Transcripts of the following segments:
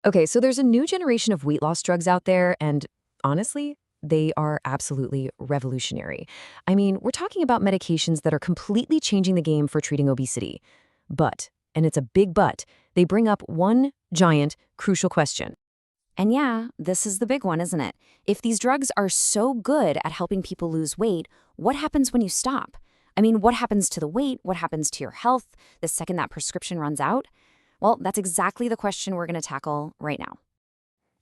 Okay, so there's a new generation of weight loss drugs out there, and honestly, they are absolutely revolutionary. I mean, we're talking about medications that are completely changing the game for treating obesity. But, and it's a big but, they bring up one giant, crucial question. And yeah, this is the big one, isn't it? If these drugs are so good at helping people lose weight, what happens when you stop? I mean, what happens to the weight? What happens to your health the second that prescription runs out? Well, that's exactly the question we're going to tackle right now.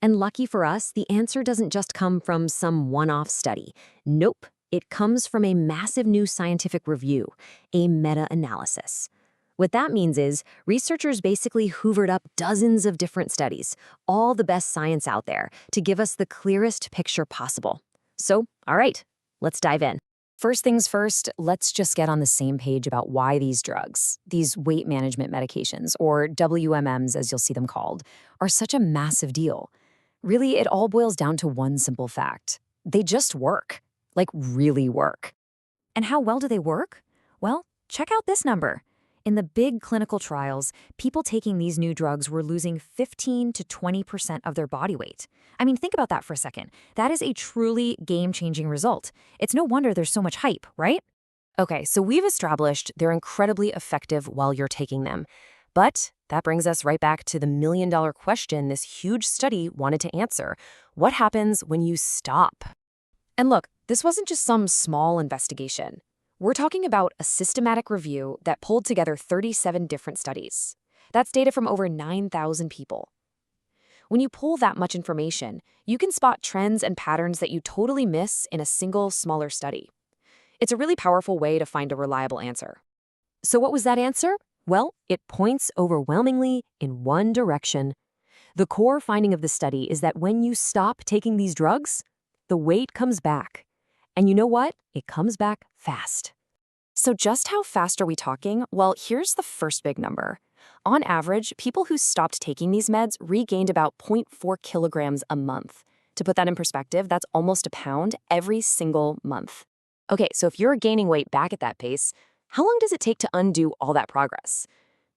And lucky for us, the answer doesn't just come from some one-off study. Nope, it comes from a massive new scientific review, a meta-analysis. What that means is researchers basically hoovered up dozens of different studies, all the best science out there, to give us the clearest picture possible. So, all right, let's dive in. First things first, let's just get on the same page about why these drugs, these weight management medications, or WMMs as you'll see them called, are such a massive deal. Really, it all boils down to one simple fact. They just work. Like, really work. And how well do they work? Well, check out this number. In the big clinical trials, people taking these new drugs were losing 15 to 20% of their body weight. I mean, think about that for a second. That is a truly game-changing result. It's no wonder there's so much hype, right? Okay, so we've established they're incredibly effective while you're taking them. But that brings us right back to the million-dollar question this huge study wanted to answer. What happens when you stop? And look, this wasn't just some small investigation. We're talking about a systematic review that pulled together 37 different studies. That's data from over 9,000 people. When you pull that much information, you can spot trends and patterns that you totally miss in a single, smaller study. It's a really powerful way to find a reliable answer. So what was that answer? Well, it points overwhelmingly in one direction. The core finding of the study is that when you stop taking these drugs, the weight comes back. And you know what? It comes back fast. So just how fast are we talking? Well, here's the first big number. On average, people who stopped taking these meds regained about 0.4 kilograms a month. To put that in perspective, that's almost a pound every single month. Okay, so if you're gaining weight back at that pace, how long does it take to undo all that progress?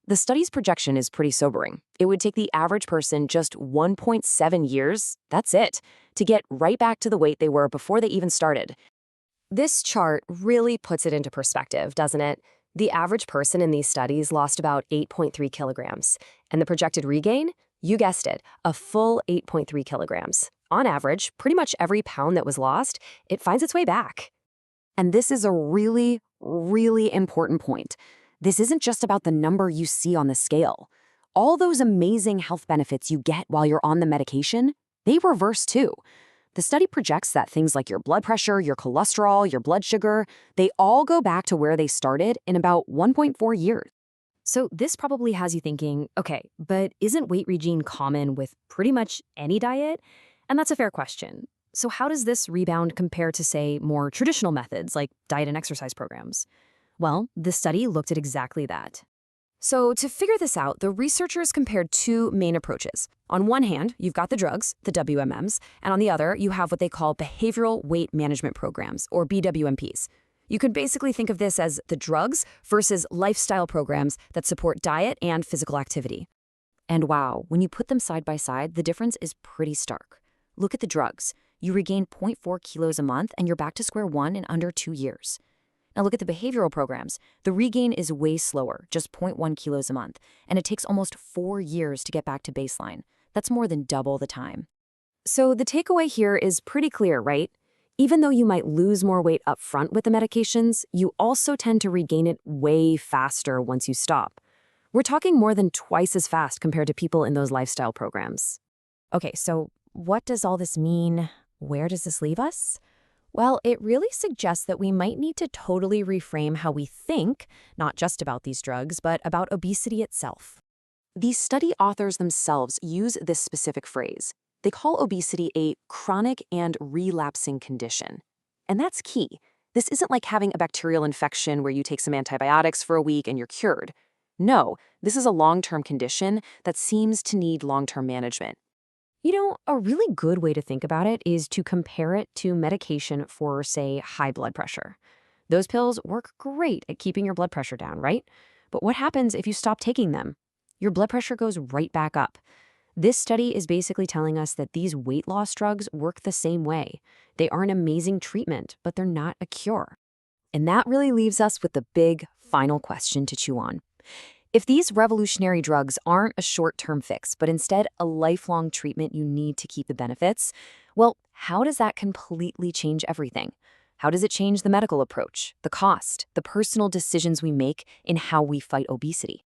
The study's projection is pretty sobering. It would take the average person just 1.7 years, that's it, to get right back to the weight they were before they even started. This chart really puts it into perspective, doesn't it? The average person in these studies lost about 8.3 kilograms, and the projected regain? You guessed it, a full 8.3 kilograms. On average, pretty much every pound that was lost, it finds its way back. And this is a really, really important point. This isn't just about the number you see on the scale. All those amazing health benefits you get while you're on the medication, they reverse too. The study projects that things like your blood pressure, your cholesterol, your blood sugar, they all go back to where they started in about 1.4 years. So this probably has you thinking, okay, but isn't weight regain common with pretty much any diet? And that's a fair question. So how does this rebound compare to, say, more traditional methods like diet and exercise programs? Well, the study looked at exactly that. So to figure this out, the researchers compared two main approaches. On one hand, you've got the drugs, the WMMs, and on the other, you have what they call behavioral weight management programs, or BWMPs. You could basically think of this as the drugs versus lifestyle programs that support diet and physical activity. And wow, when you put them side by side, the difference is pretty stark. Look at the drugs. You regain 0.4 kilos a month, and you're back to square one in under 2 years. Now look at the behavioral programs. The regain is way slower, just 0.1 kilos a month, and it takes almost 4 years to get back to baseline. That's more than double the time. So the takeaway here is pretty clear, right? Even though you might lose more weight up front with the medications, you also tend to regain it way faster once you stop. We're talking more than twice as fast compared to people in those lifestyle programs. Okay, so what does all this mean? Where does this leave us? Well, it really suggests that we might need to totally reframe how we think, not just about these drugs, but about obesity itself. These study authors themselves use this specific phrase. They call obesity a chronic and relapsing condition. And that's key. This isn't like having a bacterial infection where you take some antibiotics for a week and you're cured. No, this is a long-term condition that seems to need long-term management. You know, a really good way to think about it is to compare it to medication for, say, high blood pressure. Those pills work great at keeping your blood pressure down, right? But what happens if you stop taking them? Your blood pressure goes right back up. This study is basically telling us that these weight loss drugs work the same way. They are an amazing treatment, but they're not a cure. And that really leaves us with the big, final question to chew on. If these revolutionary drugs aren't a short-term fix, but instead a lifelong treatment you need to keep the benefits, well, how does that completely change everything? How does it change the medical approach, the cost, the personal decisions we make in how we fight obesity?